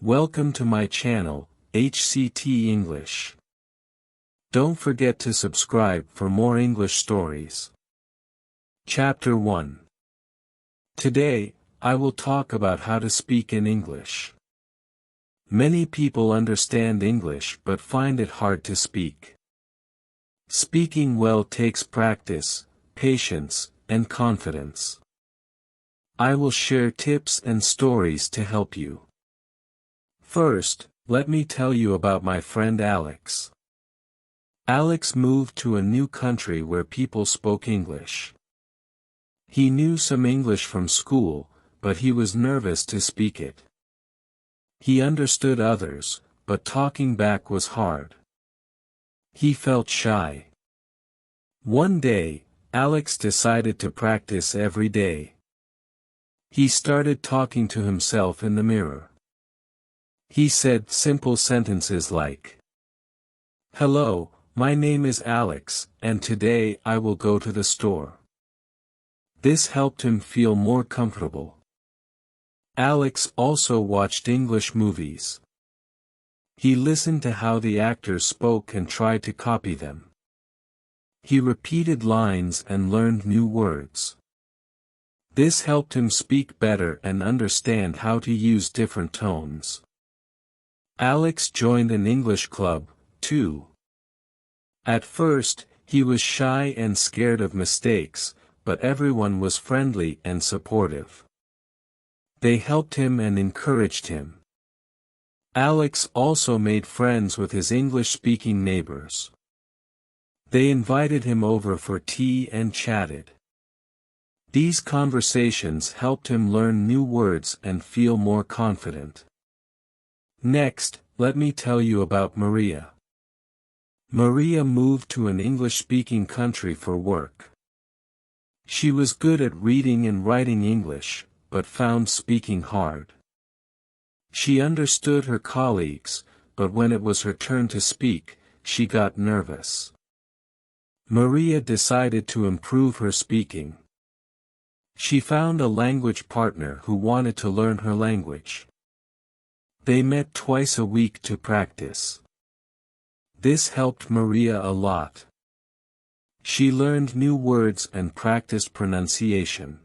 Welcome to my channel, HCT English. Don't forget to subscribe for more English stories. Chapter 1. Today, I will talk about how to speak in English. Many people understand English but find it hard to speak. Speaking well takes practice, patience, and confidence. I will share tips and stories to help you. First, let me tell you about my friend Alex. Alex moved to a new country where people spoke English. He knew some English from school, but he was nervous to speak it. He understood others, but talking back was hard. He felt shy. One day, Alex decided to practice every day. He started talking to himself in the mirror. He said simple sentences like, "Hello, my name is Alex, and today I will go to the store." This helped him feel more comfortable. Alex also watched English movies. He listened to how the actors spoke and tried to copy them. He repeated lines and learned new words. This helped him speak better and understand how to use different tones. Alex joined an English club, too. At first, he was shy and scared of mistakes, but everyone was friendly and supportive. They helped him and encouraged him. Alex also made friends with his English-speaking neighbors. They invited him over for tea and chatted. These conversations helped him learn new words and feel more confident. Next, let me tell you about Maria. Maria moved to an English-speaking country for work. She was good at reading and writing English, but found speaking hard. She understood her colleagues, but when it was her turn to speak, she got nervous. Maria decided to improve her speaking. She found a language partner who wanted to learn her language. They met twice a week to practice. This helped Maria a lot. She learned new words and practiced pronunciation.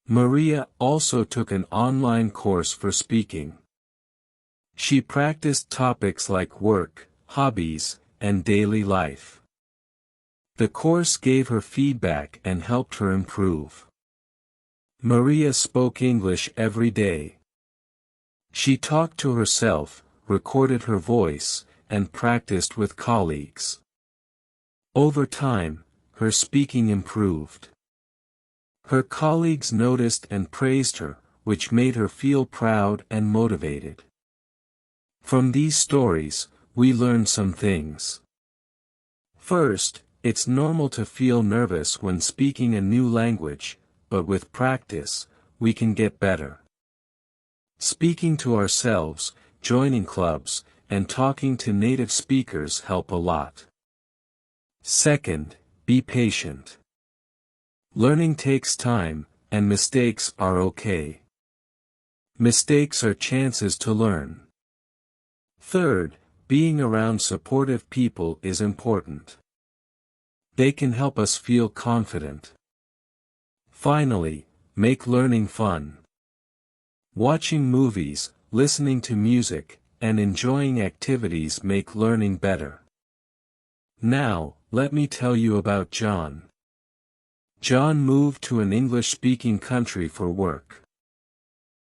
Maria also took an online course for speaking. She practiced topics like work, hobbies, and daily life. The course gave her feedback and helped her improve. Maria spoke English every day. She talked to herself, recorded her voice, and practiced with colleagues. Over time, her speaking improved. Her colleagues noticed and praised her, which made her feel proud and motivated. From these stories, we learn some things. First, it's normal to feel nervous when speaking a new language, but with practice, we can get better. Speaking to ourselves, joining clubs, and talking to native speakers help a lot. Second, be patient. Learning takes time, and mistakes are okay. Mistakes are chances to learn. Third, being around supportive people is important. They can help us feel confident. Finally, make learning fun. Watching movies, listening to music, and enjoying activities make learning better. Now, let me tell you about John. John moved to an English-speaking country for work.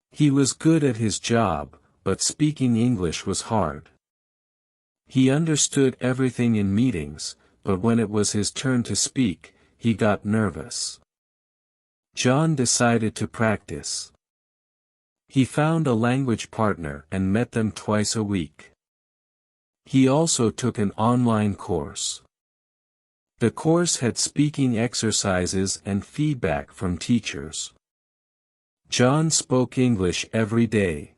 He was good at his job, but speaking English was hard. He understood everything in meetings, but when it was his turn to speak, he got nervous. John decided to practice. He found a language partner and met them twice a week. He also took an online course. The course had speaking exercises and feedback from teachers. John spoke English every day.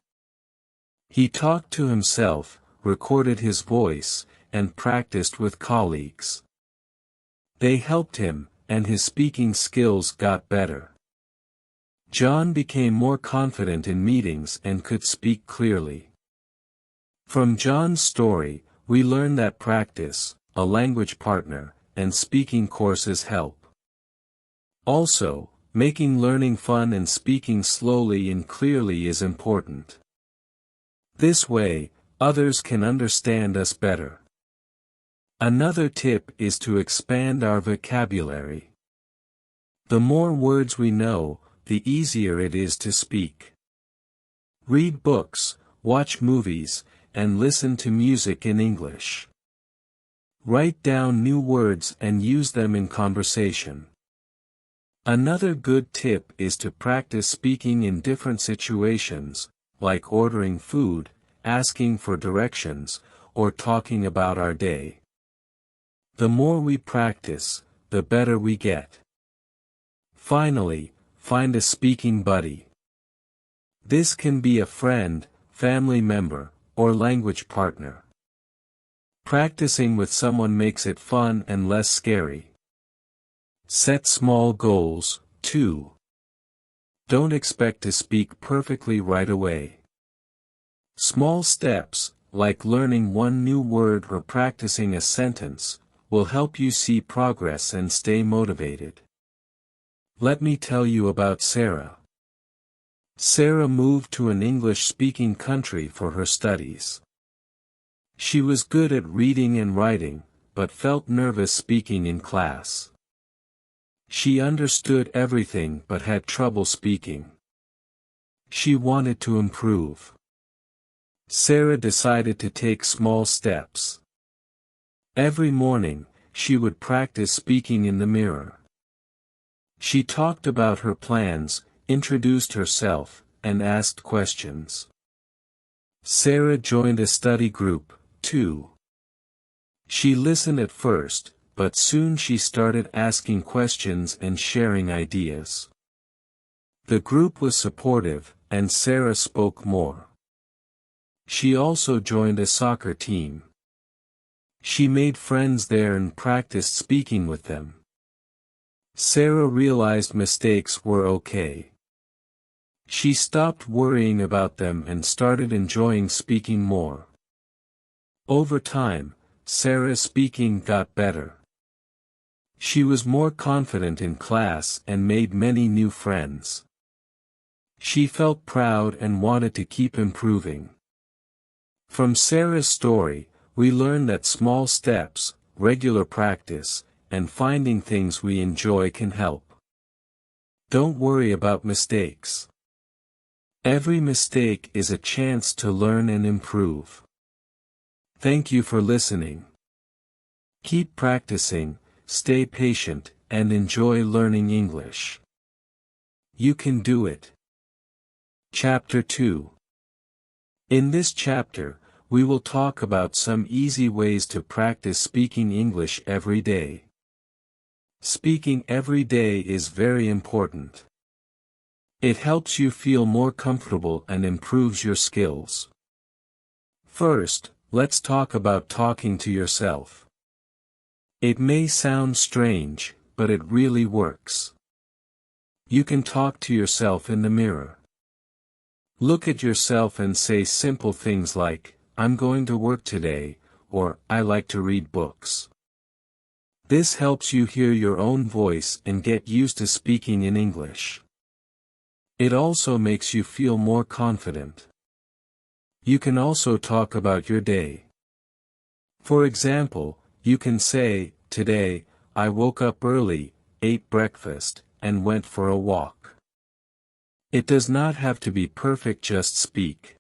He talked to himself, recorded his voice, and practiced with colleagues. They helped him, and his speaking skills got better. John became more confident in meetings and could speak clearly. From John's story, we learn that practice, a language partner, and speaking courses help. Also, making learning fun and speaking slowly and clearly is important. This way, others can understand us better. Another tip is to expand our vocabulary. The more words we know, the easier it is to speak. Read books, watch movies, and listen to music in English. Write down new words and use them in conversation. Another good tip is to practice speaking in different situations, like ordering food, asking for directions, or talking about our day. The more we practice, the better we get. Finally, find a speaking buddy. This can be a friend, family member, or language partner. Practicing with someone makes it fun and less scary. Set small goals, too. Don't expect to speak perfectly right away. Small steps, like learning one new word or practicing a sentence, will help you see progress and stay motivated. Let me tell you about Sarah. Sarah moved to an English-speaking country for her studies. She was good at reading and writing, but felt nervous speaking in class. She understood everything but had trouble speaking. She wanted to improve. Sarah decided to take small steps. Every morning, she would practice speaking in the mirror. She talked about her plans, introduced herself, and asked questions. Sarah joined a study group, too. She listened at first, but soon she started asking questions and sharing ideas. The group was supportive, and Sarah spoke more. She also joined a soccer team. She made friends there and practiced speaking with them. Sarah realized mistakes were okay. She stopped worrying about them and started enjoying speaking more. Over time, Sarah's speaking got better. She was more confident in class and made many new friends. She felt proud and wanted to keep improving. From Sarah's story, we learn that small steps, regular practice, and finding things we enjoy can help. Don't worry about mistakes. Every mistake is a chance to learn and improve. Thank you for listening. Keep practicing, stay patient, and enjoy learning English. You can do it. Chapter 2. In this chapter, we will talk about some easy ways to practice speaking English every day. Speaking every day is very important. It helps you feel more comfortable and improves your skills. First, let's talk about talking to yourself. It may sound strange, but it really works. You can talk to yourself in the mirror. Look at yourself and say simple things like, "I'm going to work today," or "I like to read books." This helps you hear your own voice and get used to speaking in English. It also makes you feel more confident. You can also talk about your day. For example, you can say, "Today, I woke up early, ate breakfast, and went for a walk." It does not have to be perfect, just speak.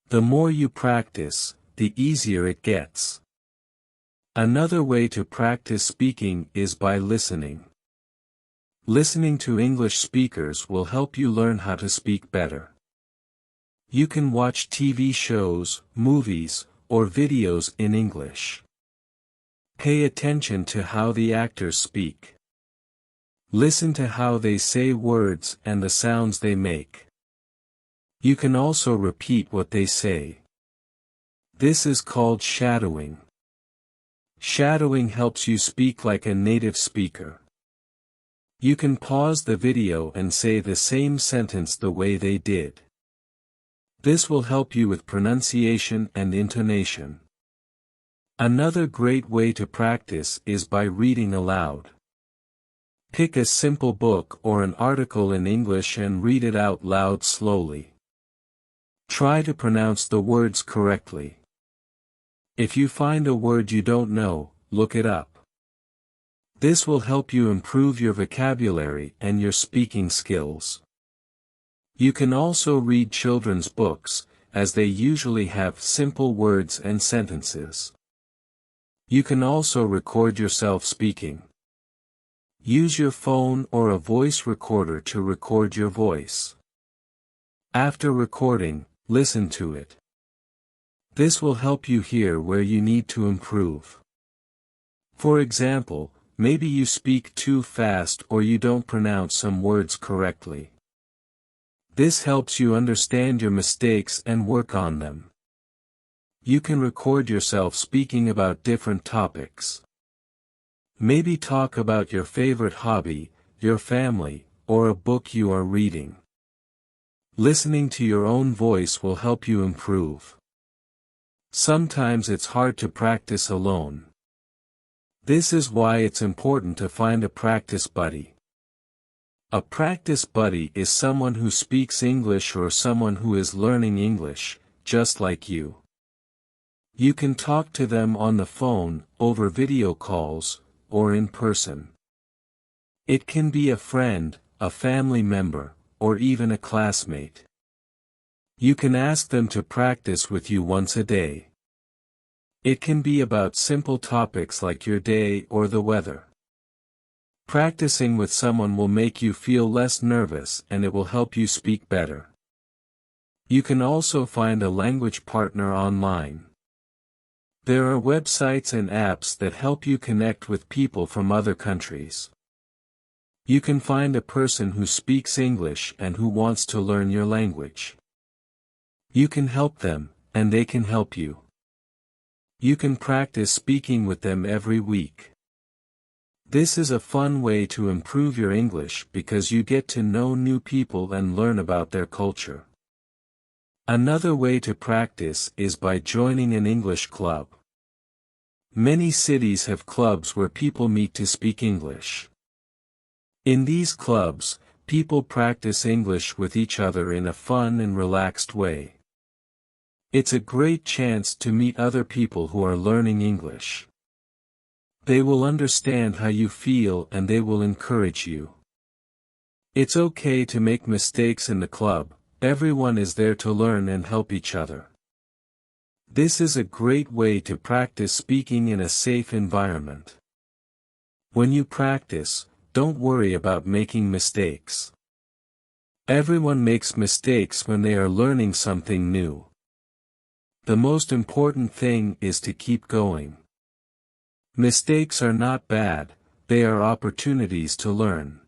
The more you practice, the easier it gets. Another way to practice speaking is by listening. Listening to English speakers will help you learn how to speak better. You can watch TV shows, movies, or videos in English. Pay attention to how the actors speak. Listen to how they say words and the sounds they make. You can also repeat what they say. This is called shadowing. Shadowing helps you speak like a native speaker. You can pause the video and say the same sentence the way they did. This will help you with pronunciation and intonation. Another great way to practice is by reading aloud. Pick a simple book or an article in English and read it out loud slowly. Try to pronounce the words correctly. If you find a word you don't know, look it up. This will help you improve your vocabulary and your speaking skills. You can also read children's books, as they usually have simple words and sentences. You can also record yourself speaking. Use your phone or a voice recorder to record your voice. After recording, listen to it. This will help you hear where you need to improve. For example, maybe you speak too fast or you don't pronounce some words correctly. This helps you understand your mistakes and work on them. You can record yourself speaking about different topics. Maybe talk about your favorite hobby, your family, or a book you are reading. Listening to your own voice will help you improve. Sometimes it's hard to practice alone. This is why it's important to find a practice buddy. A practice buddy is someone who speaks English or someone who is learning English, just like you. You can talk to them on the phone, over video calls, or in person. It can be a friend, a family member, or even a classmate. You can ask them to practice with you once a day. It can be about simple topics like your day or the weather. Practicing with someone will make you feel less nervous and it will help you speak better. You can also find a language partner online. There are websites and apps that help you connect with people from other countries. You can find a person who speaks English and who wants to learn your language. You can help them, and they can help you. You can practice speaking with them every week. This is a fun way to improve your English because you get to know new people and learn about their culture. Another way to practice is by joining an English club. Many cities have clubs where people meet to speak English. In these clubs, people practice English with each other in a fun and relaxed way. It's a great chance to meet other people who are learning English. They will understand how you feel and they will encourage you. It's okay to make mistakes in the club, everyone is there to learn and help each other. This is a great way to practice speaking in a safe environment. When you practice, don't worry about making mistakes. Everyone makes mistakes when they are learning something new. The most important thing is to keep going. Mistakes are not bad, they are opportunities to learn.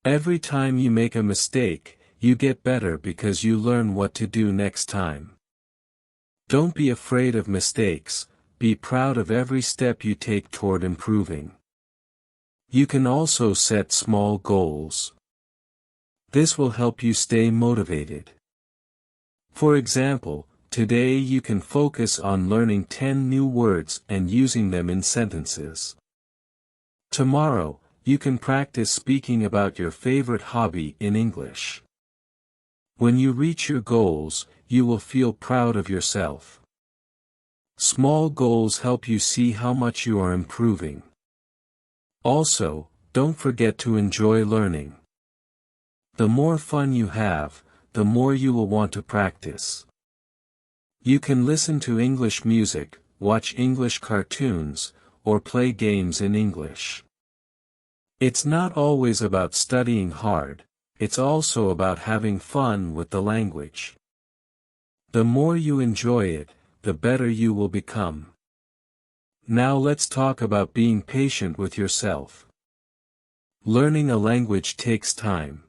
Every time you make a mistake, you get better because you learn what to do next time. Don't be afraid of mistakes, be proud of every step you take toward improving. You can also set small goals. This will help you stay motivated. For example, today you can focus on learning 10 new words and using them in sentences. Tomorrow, you can practice speaking about your favorite hobby in English. When you reach your goals, you will feel proud of yourself. Small goals help you see how much you are improving. Also, don't forget to enjoy learning. The more fun you have, the more you will want to practice. You can listen to English music, watch English cartoons, or play games in English. It's not always about studying hard, it's also about having fun with the language. The more you enjoy it, the better you will become. Now let's talk about being patient with yourself. Learning a language takes time.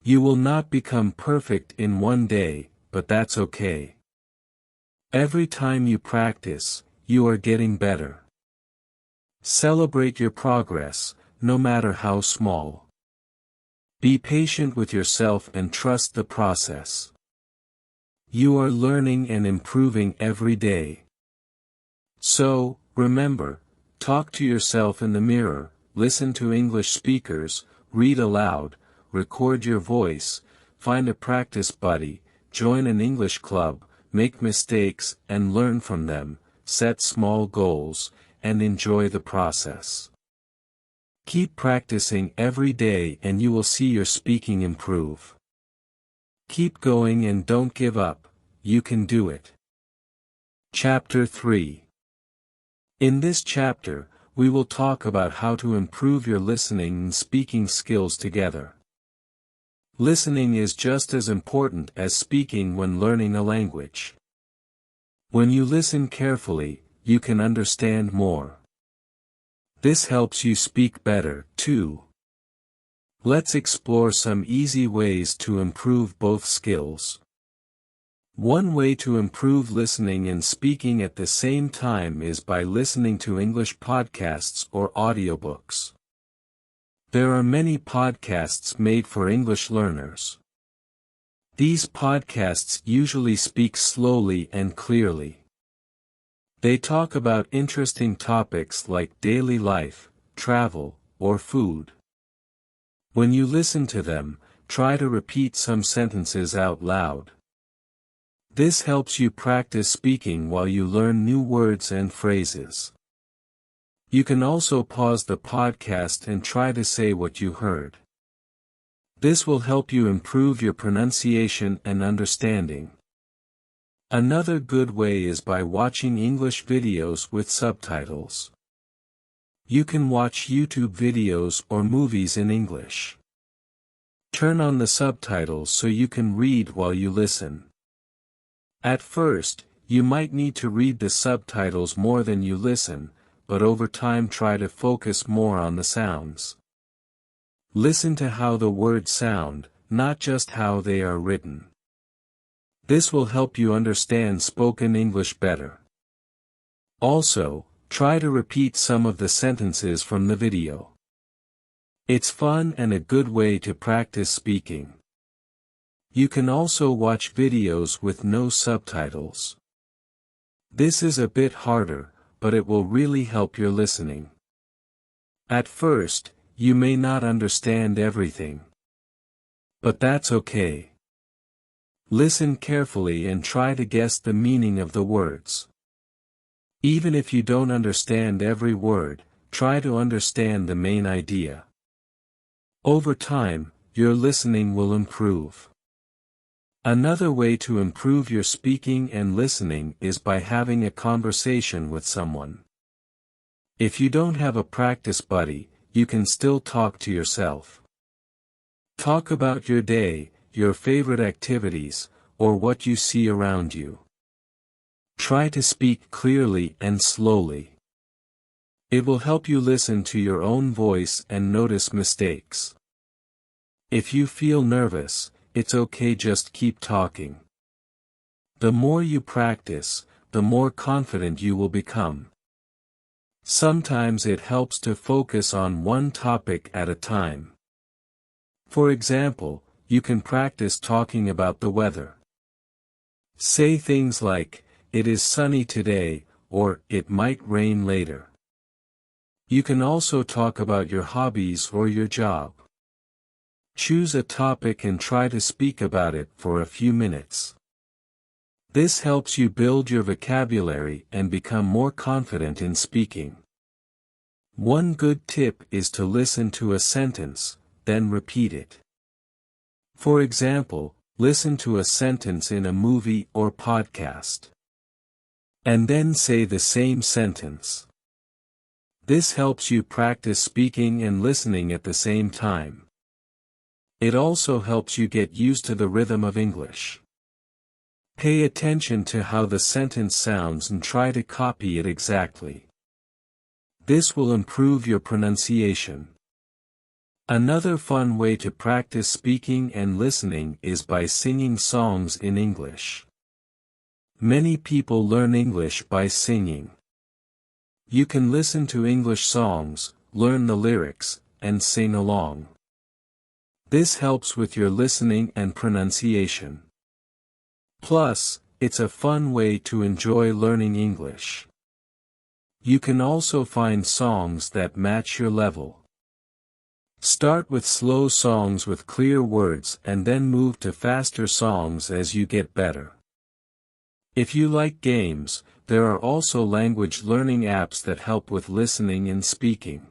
You will not become perfect in one day, but that's okay. Every time you practice, you are getting better. Celebrate your progress, no matter how small. Be patient with yourself and trust the process. You are learning and improving every day. So, remember, talk to yourself in the mirror, listen to English speakers, read aloud, record your voice, find a practice buddy, join an English club, make mistakes and learn from them, set small goals, and enjoy the process. Keep practicing every day and you will see your speaking improve. Keep going and don't give up, you can do it. Chapter 3. In this chapter, we will talk about how to improve your listening and speaking skills together. Listening is just as important as speaking when learning a language. When you listen carefully, you can understand more. This helps you speak better, too. Let's explore some easy ways to improve both skills. One way to improve listening and speaking at the same time is by listening to English podcasts or audiobooks. There are many podcasts made for English learners. These podcasts usually speak slowly and clearly. They talk about interesting topics like daily life, travel, or food. When you listen to them, try to repeat some sentences out loud. This helps you practice speaking while you learn new words and phrases. You can also pause the podcast and try to say what you heard. This will help you improve your pronunciation and understanding. Another good way is by watching English videos with subtitles. You can watch YouTube videos or movies in English. Turn on the subtitles so you can read while you listen. At first, you might need to read the subtitles more than you listen, but over time try to focus more on the sounds. Listen to how the words sound, not just how they are written. This will help you understand spoken English better. Also, try to repeat some of the sentences from the video. It's fun and a good way to practice speaking. You can also watch videos with no subtitles. This is a bit harder, but it will really help your listening. At first, you may not understand everything. But that's okay. Listen carefully and try to guess the meaning of the words. Even if you don't understand every word, try to understand the main idea. Over time, your listening will improve. Another way to improve your speaking and listening is by having a conversation with someone. If you don't have a practice buddy, you can still talk to yourself. Talk about your day, your favorite activities, or what you see around you. Try to speak clearly and slowly. It will help you listen to your own voice and notice mistakes. If you feel nervous, it's okay, just keep talking. The more you practice, the more confident you will become. Sometimes it helps to focus on one topic at a time. For example, you can practice talking about the weather. Say things like, "It is sunny today," or "It might rain later." You can also talk about your hobbies or your job. Choose a topic and try to speak about it for a few minutes. This helps you build your vocabulary and become more confident in speaking. One good tip is to listen to a sentence, then repeat it. For example, listen to a sentence in a movie or podcast. And then say the same sentence. This helps you practice speaking and listening at the same time. It also helps you get used to the rhythm of English. Pay attention to how the sentence sounds and try to copy it exactly. This will improve your pronunciation. Another fun way to practice speaking and listening is by singing songs in English. Many people learn English by singing. You can listen to English songs, learn the lyrics, and sing along. This helps with your listening and pronunciation. Plus, it's a fun way to enjoy learning English. You can also find songs that match your level. Start with slow songs with clear words and then move to faster songs as you get better. If you like games, there are also language learning apps that help with listening and speaking.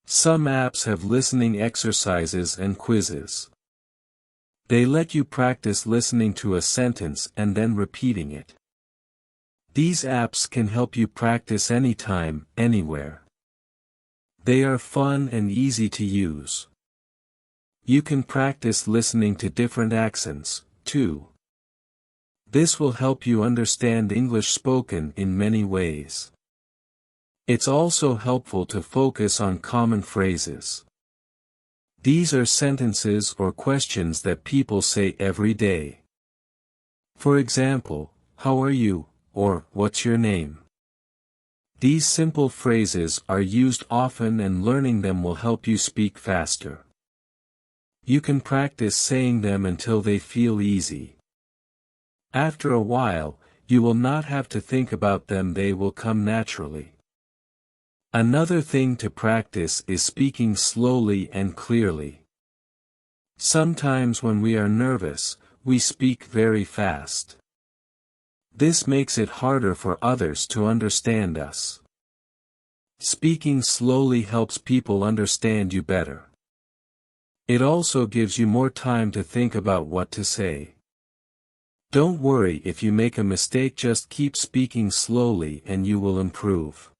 Some apps have listening exercises and quizzes. They let you practice listening to a sentence and then repeating it. These apps can help you practice anytime, anywhere. They are fun and easy to use. You can practice listening to different accents, too. This will help you understand English spoken in many ways. It's also helpful to focus on common phrases. These are sentences or questions that people say every day. For example, how are you, or what's your name? These simple phrases are used often and learning them will help you speak faster. You can practice saying them until they feel easy. After a while, you will not have to think about them, they will come naturally. Another thing to practice is speaking slowly and clearly. Sometimes when we are nervous, we speak very fast. This makes it harder for others to understand us. Speaking slowly helps people understand you better. It also gives you more time to think about what to say. Don't worry if you make a mistake, just keep speaking slowly and you will improve.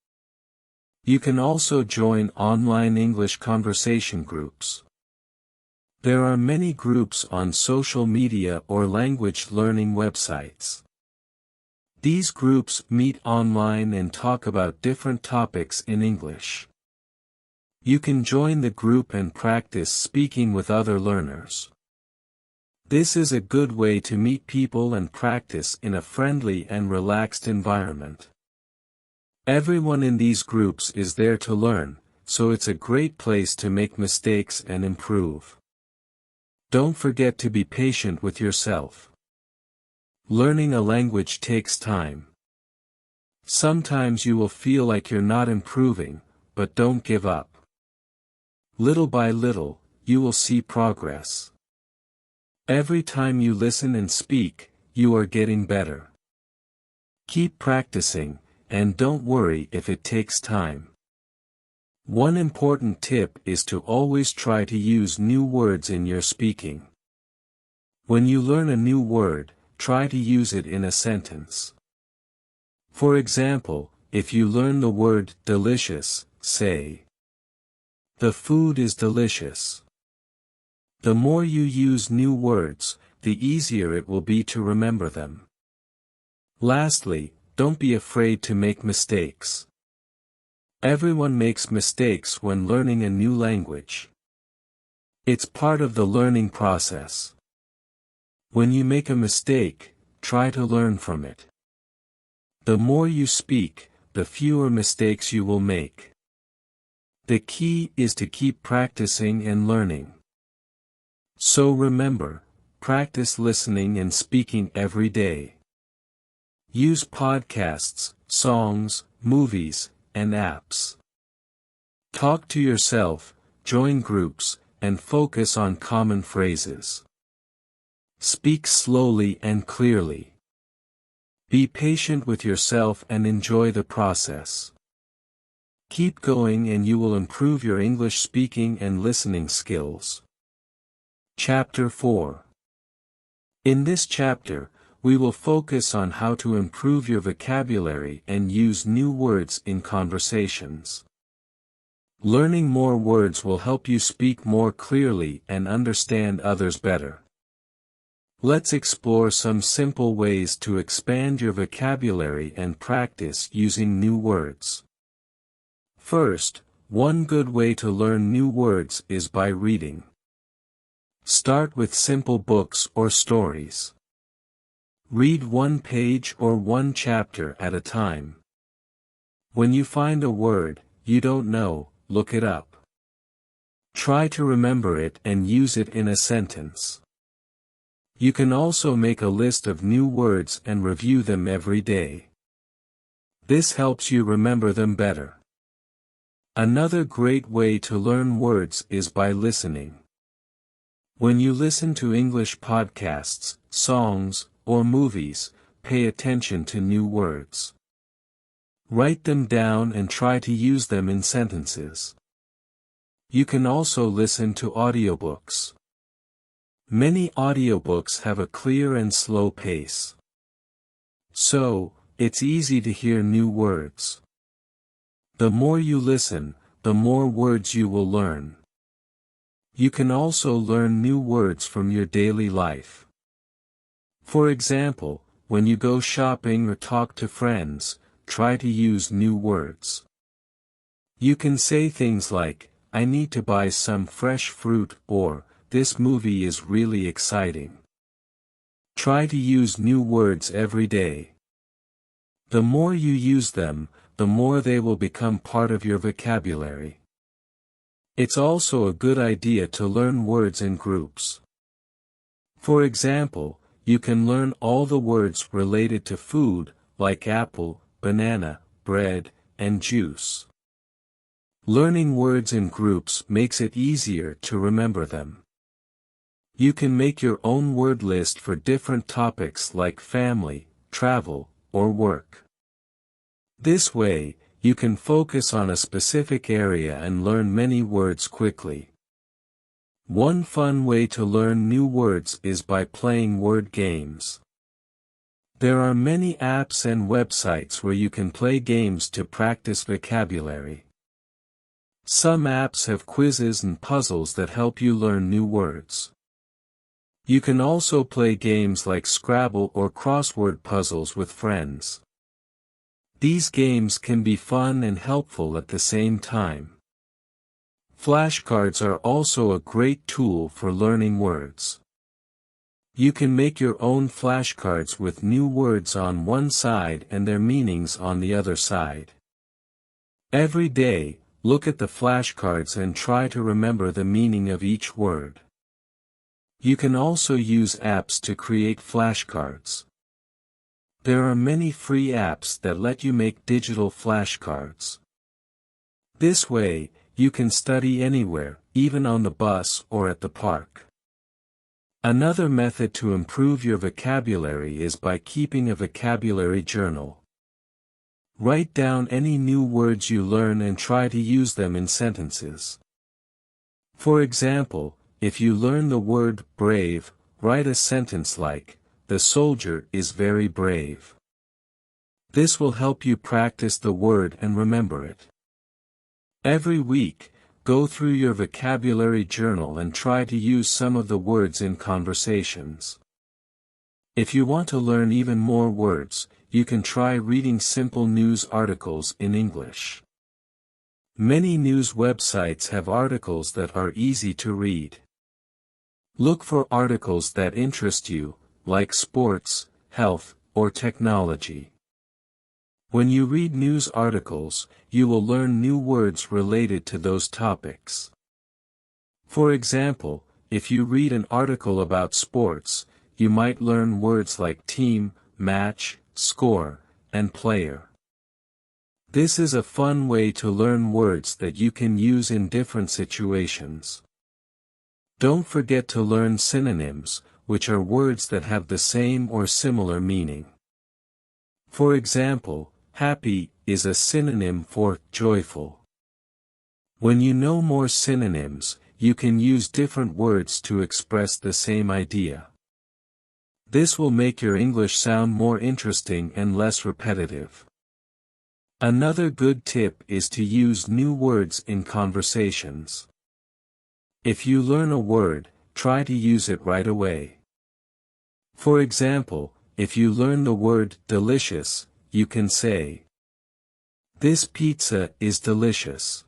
You can also join online English conversation groups. There are many groups on social media or language learning websites. These groups meet online and talk about different topics in English. You can join the group and practice speaking with other learners. This is a good way to meet people and practice in a friendly and relaxed environment. Everyone in these groups is there to learn, so it's a great place to make mistakes and improve. Don't forget to be patient with yourself. Learning a language takes time. Sometimes you will feel like you're not improving, but don't give up. Little by little, you will see progress. Every time you listen and speak, you are getting better. Keep practicing, and don't worry if it takes time. One important tip is to always try to use new words in your speaking. When you learn a new word, try to use it in a sentence. For example, if you learn the word delicious, say, "The food is delicious." The more you use new words, the easier it will be to remember them. Lastly, don't be afraid to make mistakes. Everyone makes mistakes when learning a new language. It's part of the learning process. When you make a mistake, try to learn from it. The more you speak, the fewer mistakes you will make. The key is to keep practicing and learning. So remember, practice listening and speaking every day. Use podcasts, songs, movies, and apps. Talk to yourself, join groups, and focus on common phrases. Speak slowly and clearly. Be patient with yourself and enjoy the process. Keep going and you will improve your English speaking and listening skills. Chapter 4. In this chapter, we will focus on how to improve your vocabulary and use new words in conversations. Learning more words will help you speak more clearly and understand others better. Let's explore some simple ways to expand your vocabulary and practice using new words. First, one good way to learn new words is by reading. Start with simple books or stories. Read one page or one chapter at a time. When you find a word you don't know, look it up. Try to remember it and use it in a sentence. You can also make a list of new words and review them every day. This helps you remember them better. Another great way to learn words is by listening. When you listen to English podcasts, songs, or movies, pay attention to new words. Write them down and try to use them in sentences. You can also listen to audiobooks. Many audiobooks have a clear and slow pace. So, it's easy to hear new words. The more you listen, the more words you will learn. You can also learn new words from your daily life. For example, when you go shopping or talk to friends, try to use new words. You can say things like, "I need to buy some fresh fruit," or, "This movie is really exciting." Try to use new words every day. The more you use them, the more they will become part of your vocabulary. It's also a good idea to learn words in groups. For example, you can learn all the words related to food, like apple, banana, bread, and juice. Learning words in groups makes it easier to remember them. You can make your own word list for different topics like family, travel, or work. This way, you can focus on a specific area and learn many words quickly. One fun way to learn new words is by playing word games. There are many apps and websites where you can play games to practice vocabulary. Some apps have quizzes and puzzles that help you learn new words. You can also play games like Scrabble or crossword puzzles with friends. These games can be fun and helpful at the same time. Flashcards are also a great tool for learning words. You can make your own flashcards with new words on one side and their meanings on the other side. Every day, look at the flashcards and try to remember the meaning of each word. You can also use apps to create flashcards. There are many free apps that let you make digital flashcards. This way, you can study anywhere, even on the bus or at the park. Another method to improve your vocabulary is by keeping a vocabulary journal. Write down any new words you learn and try to use them in sentences. For example, if you learn the word brave, write a sentence like, "The soldier is very brave." This will help you practice the word and remember it. Every week, go through your vocabulary journal and try to use some of the words in conversations. If you want to learn even more words, you can try reading simple news articles in English. Many news websites have articles that are easy to read. Look for articles that interest you, like sports, health, or technology. When you read news articles, you will learn new words related to those topics. For example, if you read an article about sports, you might learn words like team, match, score, and player. This is a fun way to learn words that you can use in different situations. Don't forget to learn synonyms, which are words that have the same or similar meaning. For example, happy is a synonym for joyful. When you know more synonyms, you can use different words to express the same idea. This will make your English sound more interesting and less repetitive. Another good tip is to use new words in conversations. If you learn a word, try to use it right away. For example, if you learn the word delicious, you can say, "This pizza is delicious."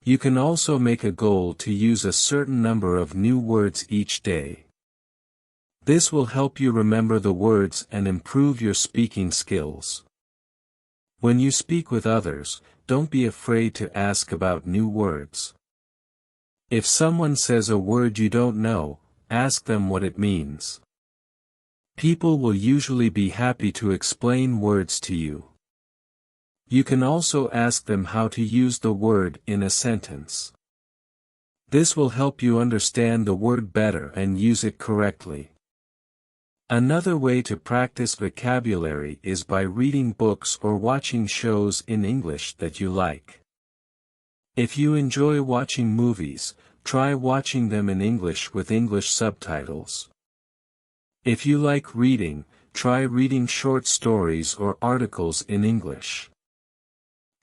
You can also make a goal to use a certain number of new words each day. This will help you remember the words and improve your speaking skills. When you speak with others, don't be afraid to ask about new words. If someone says a word you don't know, ask them what it means. People will usually be happy to explain words to you. You can also ask them how to use the word in a sentence. This will help you understand the word better and use it correctly. Another way to practice vocabulary is by reading books or watching shows in English that you like. If you enjoy watching movies, try watching them in English with English subtitles. If you like reading, try reading short stories or articles in English.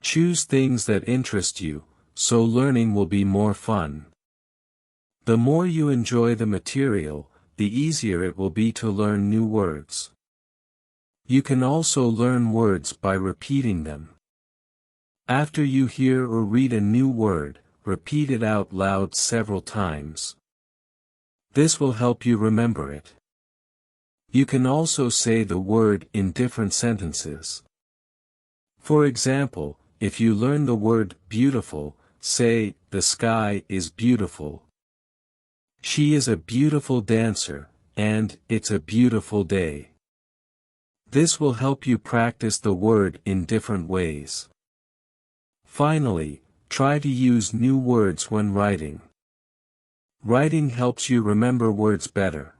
Choose things that interest you, so learning will be more fun. The more you enjoy the material, the easier it will be to learn new words. You can also learn words by repeating them. After you hear or read a new word, repeat it out loud several times. This will help you remember it. You can also say the word in different sentences. For example, if you learn the word beautiful, say, the sky is beautiful. She is a beautiful dancer, and it's a beautiful day. This will help you practice the word in different ways. Finally, try to use new words when writing. Writing helps you remember words better.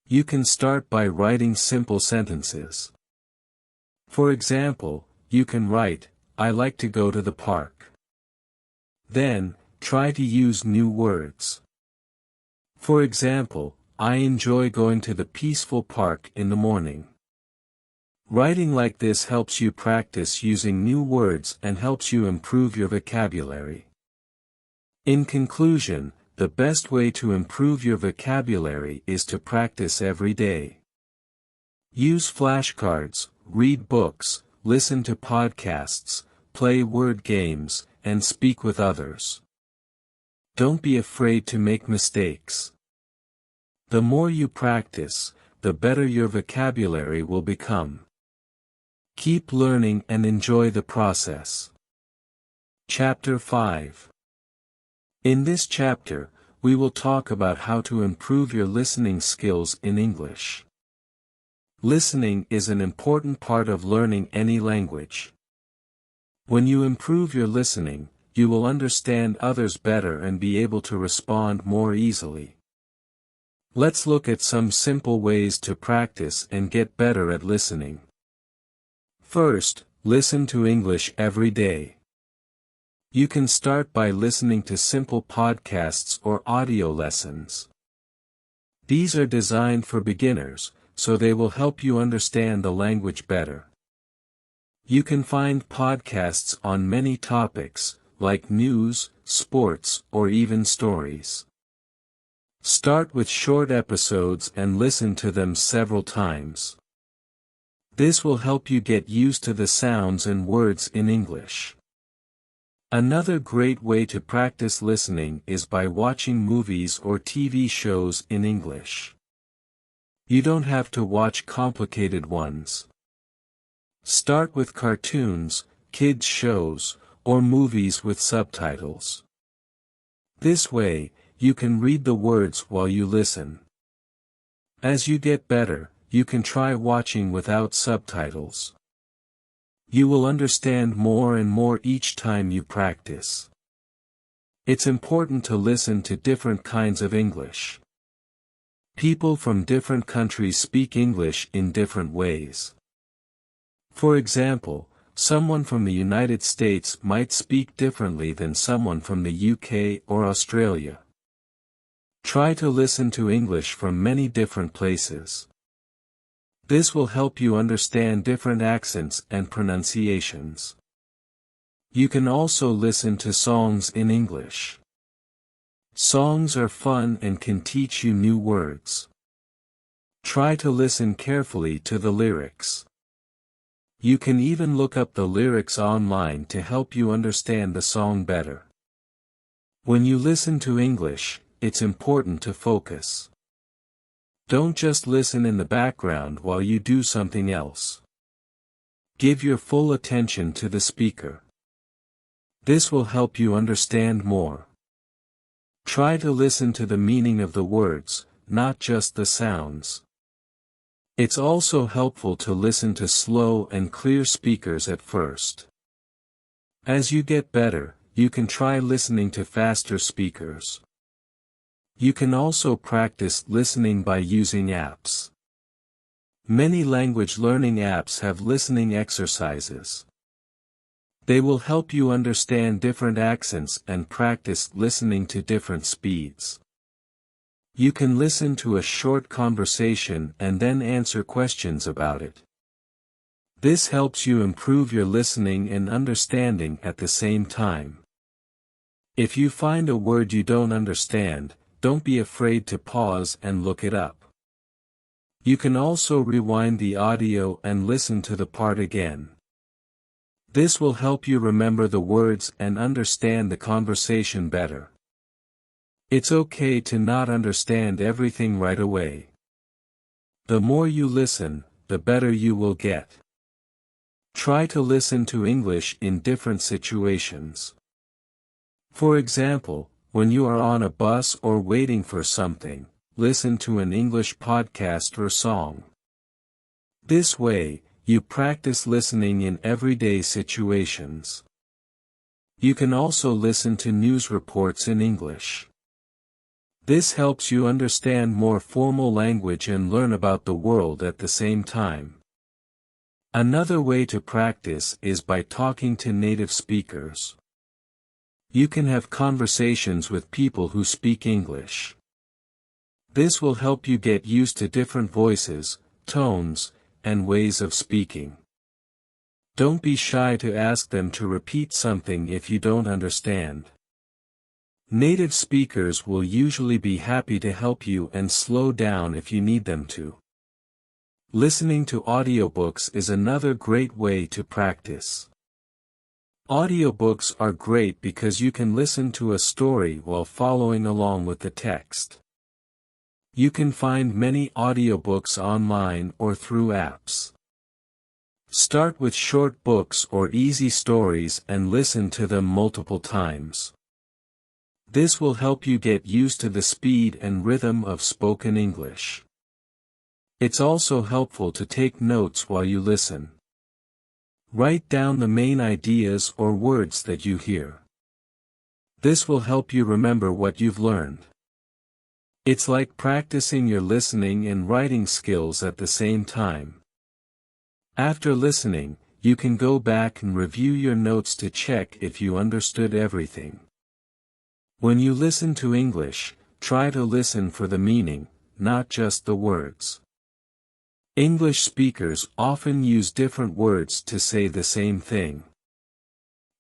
You can start by writing simple sentences. For example, you can write, I like to go to the park. Then, try to use new words. For example, I enjoy going to the peaceful park in the morning. Writing like this helps you practice using new words and helps you improve your vocabulary. In conclusion, the best way to improve your vocabulary is to practice every day. Use flashcards, read books, listen to podcasts, play word games, and speak with others. Don't be afraid to make mistakes. The more you practice, the better your vocabulary will become. Keep learning and enjoy the process. Chapter 5. In this chapter, we will talk about how to improve your listening skills in English. Listening is an important part of learning any language. When you improve your listening, you will understand others better and be able to respond more easily. Let's look at some simple ways to practice and get better at listening. First, listen to English every day. You can start by listening to simple podcasts or audio lessons. These are designed for beginners, so they will help you understand the language better. You can find podcasts on many topics, like news, sports, or even stories. Start with short episodes and listen to them several times. This will help you get used to the sounds and words in English. Another great way to practice listening is by watching movies or TV shows in English. You don't have to watch complicated ones. Start with cartoons, kids' shows, or movies with subtitles. This way, you can read the words while you listen. As you get better, you can try watching without subtitles. You will understand more and more each time you practice. It's important to listen to different kinds of English. People from different countries speak English in different ways. For example, someone from the United States might speak differently than someone from the UK or Australia. Try to listen to English from many different places. This will help you understand different accents and pronunciations. You can also listen to songs in English. Songs are fun and can teach you new words. Try to listen carefully to the lyrics. You can even look up the lyrics online to help you understand the song better. When you listen to English, it's important to focus. Don't just listen in the background while you do something else. Give your full attention to the speaker. This will help you understand more. Try to listen to the meaning of the words, not just the sounds. It's also helpful to listen to slow and clear speakers at first. As you get better, you can try listening to faster speakers. You can also practice listening by using apps. Many language learning apps have listening exercises. They will help you understand different accents and practice listening to different speeds. You can listen to a short conversation and then answer questions about it. This helps you improve your listening and understanding at the same time. If you find a word you don't understand, don't be afraid to pause and look it up. You can also rewind the audio and listen to the part again. This will help you remember the words and understand the conversation better. It's okay to not understand everything right away. The more you listen, the better you will get. Try to listen to English in different situations. For example, when you are on a bus or waiting for something, listen to an English podcast or song. This way, you practice listening in everyday situations. You can also listen to news reports in English. This helps you understand more formal language and learn about the world at the same time. Another way to practice is by talking to native speakers. You can have conversations with people who speak English. This will help you get used to different voices, tones, and ways of speaking. Don't be shy to ask them to repeat something if you don't understand. Native speakers will usually be happy to help you and slow down if you need them to. Listening to audiobooks is another great way to practice. Audiobooks are great because you can listen to a story while following along with the text. You can find many audiobooks online or through apps. Start with short books or easy stories and listen to them multiple times. This will help you get used to the speed and rhythm of spoken English. It's also helpful to take notes while you listen. Write down the main ideas or words that you hear. This will help you remember what you've learned. It's like practicing your listening and writing skills at the same time. After listening, you can go back and review your notes to check if you understood everything. When you listen to English, try to listen for the meaning, not just the words. English speakers often use different words to say the same thing.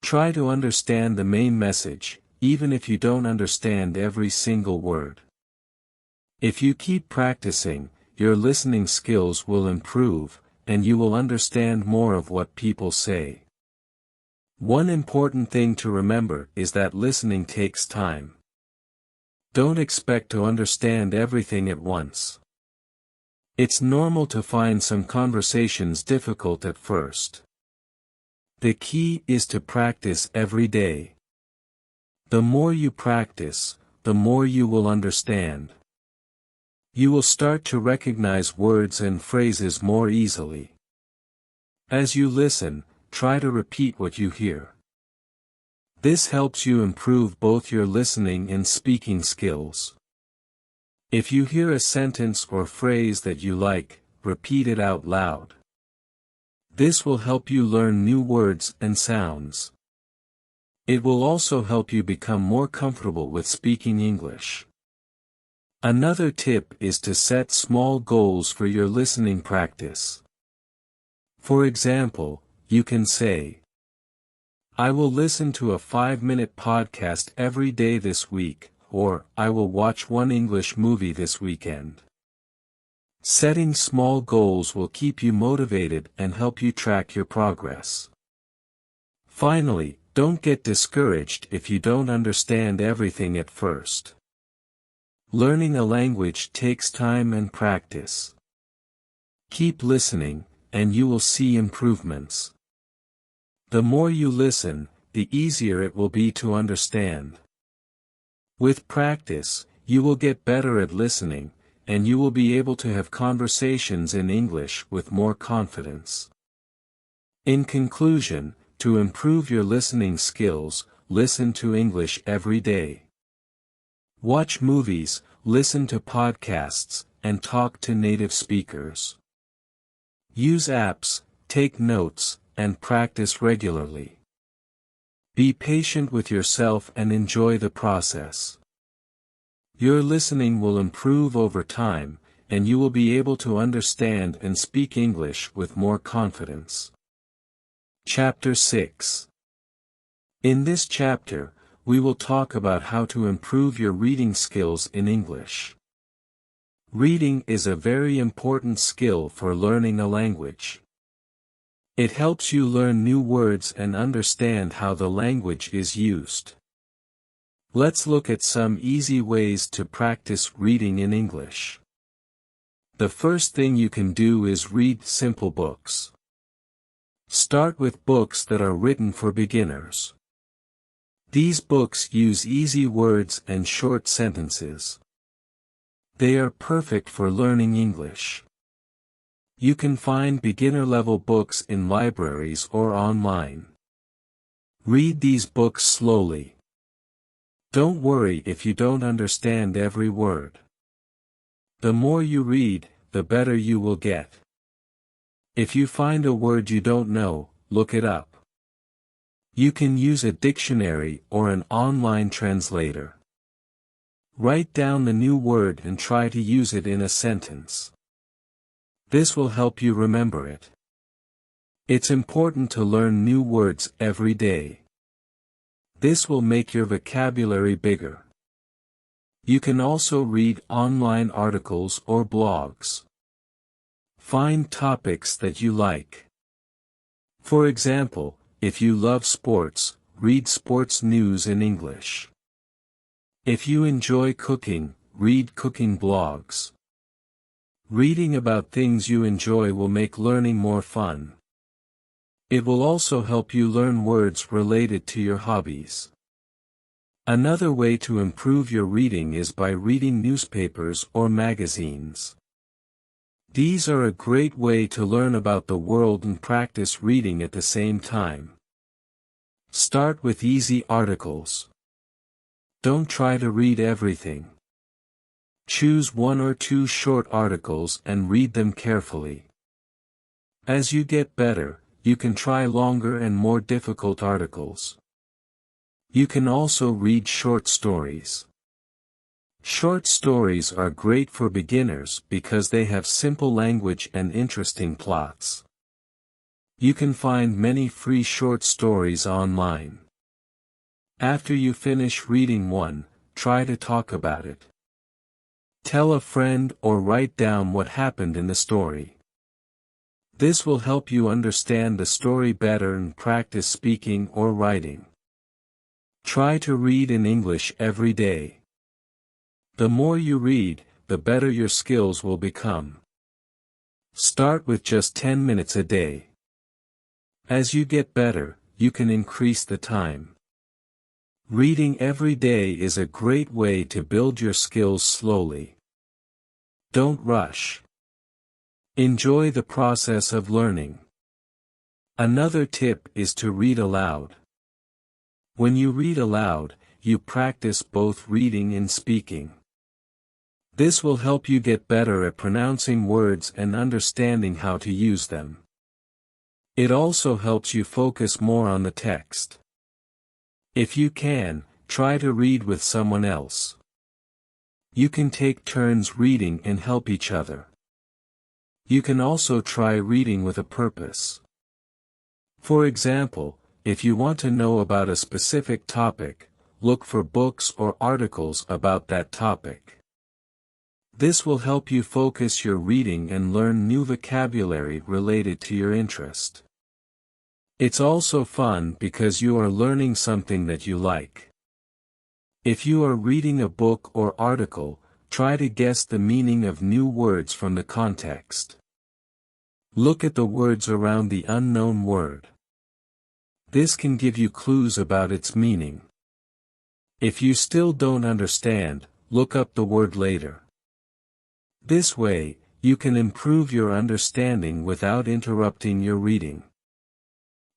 Try to understand the main message, even if you don't understand every single word. If you keep practicing, your listening skills will improve, and you will understand more of what people say. One important thing to remember is that listening takes time. Don't expect to understand everything at once. It's normal to find some conversations difficult at first. The key is to practice every day. The more you practice, the more you will understand. You will start to recognize words and phrases more easily. As you listen, try to repeat what you hear. This helps you improve both your listening and speaking skills. If you hear a sentence or phrase that you like, repeat it out loud. This will help you learn new words and sounds. It will also help you become more comfortable with speaking English. Another tip is to set small goals for your listening practice. For example, you can say, I will listen to a 5-minute podcast every day this week, or I will watch one English movie this weekend. Setting small goals will keep you motivated and help you track your progress. Finally, don't get discouraged if you don't understand everything at first. Learning a language takes time and practice. Keep listening, and you will see improvements. The more you listen, the easier it will be to understand. With practice, you will get better at listening, and you will be able to have conversations in English with more confidence. In conclusion, to improve your listening skills, listen to English every day. Watch movies, listen to podcasts, and talk to native speakers. Use apps, take notes, and practice regularly. Be patient with yourself and enjoy the process. Your listening will improve over time, and you will be able to understand and speak English with more confidence. Chapter 6. In this chapter, we will talk about how to improve your reading skills in English. Reading is a very important skill for learning a language. It helps you learn new words and understand how the language is used. Let's look at some easy ways to practice reading in English. The first thing you can do is read simple books. Start with books that are written for beginners. These books use easy words and short sentences. They are perfect for learning English. You can find beginner-level books in libraries or online. Read these books slowly. Don't worry if you don't understand every word. The more you read, the better you will get. If you find a word you don't know, look it up. You can use a dictionary or an online translator. Write down the new word and try to use it in a sentence. This will help you remember it. It's important to learn new words every day. This will make your vocabulary bigger. You can also read online articles or blogs. Find topics that you like. For example, if you love sports, read sports news in English. If you enjoy cooking, read cooking blogs. Reading about things you enjoy will make learning more fun. It will also help you learn words related to your hobbies. Another way to improve your reading is by reading newspapers or magazines. These are a great way to learn about the world and practice reading at the same time. Start with easy articles. Don't try to read everything. Choose one or two short articles and read them carefully. As you get better, you can try longer and more difficult articles. You can also read short stories. Short stories are great for beginners because they have simple language and interesting plots. You can find many free short stories online. After you finish reading one, try to talk about it. Tell a friend or write down what happened in the story. This will help you understand the story better and practice speaking or writing. Try to read in English every day. The more you read, the better your skills will become. Start with just 10 minutes a day. As you get better, you can increase the time. Reading every day is a great way to build your skills slowly. Don't rush. Enjoy the process of learning. Another tip is to read aloud. When you read aloud, you practice both reading and speaking. This will help you get better at pronouncing words and understanding how to use them. It also helps you focus more on the text. If you can, try to read with someone else. You can take turns reading and help each other. You can also try reading with a purpose. For example, if you want to know about a specific topic, look for books or articles about that topic. This will help you focus your reading and learn new vocabulary related to your interest. It's also fun because you are learning something that you like. If you are reading a book or article, try to guess the meaning of new words from the context. Look at the words around the unknown word. This can give you clues about its meaning. If you still don't understand, look up the word later. This way, you can improve your understanding without interrupting your reading.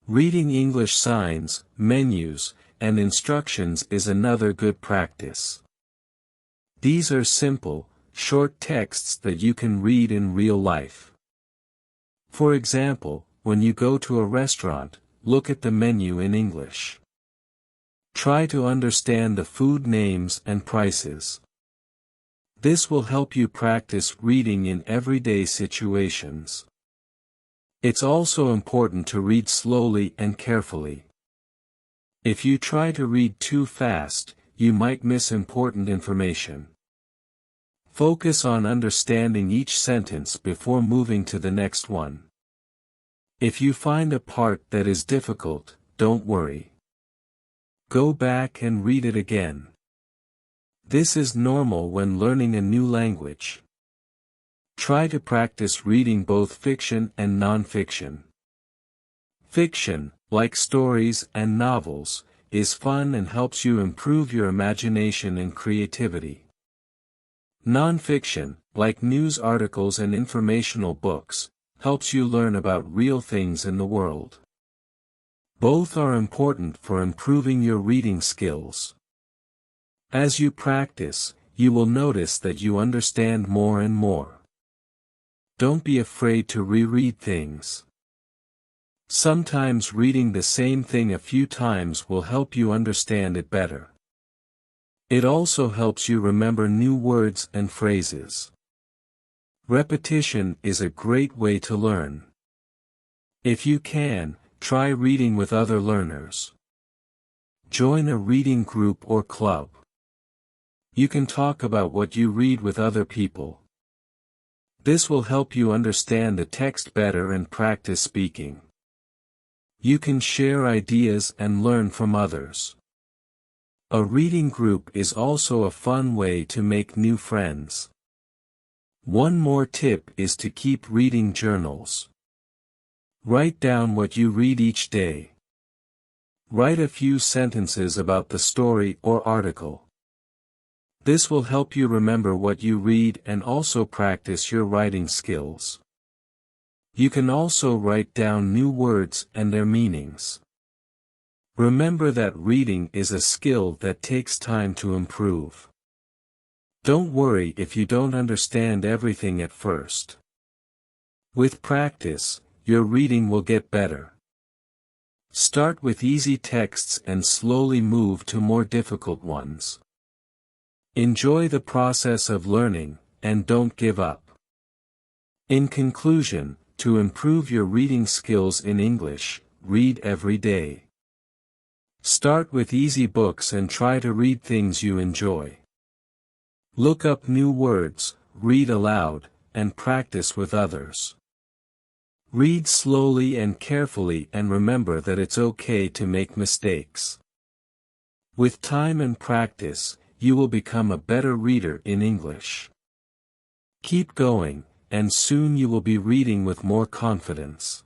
Reading English signs, menus, and instructions is another good practice. These are simple, short texts that you can read in real life. For example, when you go to a restaurant, look at the menu in English. Try to understand the food names and prices. This will help you practice reading in everyday situations. It's also important to read slowly and carefully. If you try to read too fast, you might miss important information. Focus on understanding each sentence before moving to the next one. If you find a part that is difficult, don't worry. Go back and read it again. This is normal when learning a new language. Try to practice reading both fiction and non-fiction. Fiction, like stories and novels, is fun and helps you improve your imagination and creativity. Non-fiction, like news articles and informational books, helps you learn about real things in the world. Both are important for improving your reading skills. As you practice, you will notice that you understand more and more. Don't be afraid to reread things. Sometimes reading the same thing a few times will help you understand it better. It also helps you remember new words and phrases. Repetition is a great way to learn. If you can, try reading with other learners. Join a reading group or club. You can talk about what you read with other people. This will help you understand the text better and practice speaking. You can share ideas and learn from others. A reading group is also a fun way to make new friends. One more tip is to keep reading journals. Write down what you read each day. Write a few sentences about the story or article. This will help you remember what you read and also practice your writing skills. You can also write down new words and their meanings. Remember that reading is a skill that takes time to improve. Don't worry if you don't understand everything at first. With practice, your reading will get better. Start with easy texts and slowly move to more difficult ones. Enjoy the process of learning, and don't give up. In conclusion, to improve your reading skills in English, read every day. Start with easy books and try to read things you enjoy. Look up new words, read aloud, and practice with others. Read slowly and carefully and remember that it's okay to make mistakes. With time and practice, you will become a better reader in English. Keep going, and soon you will be reading with more confidence.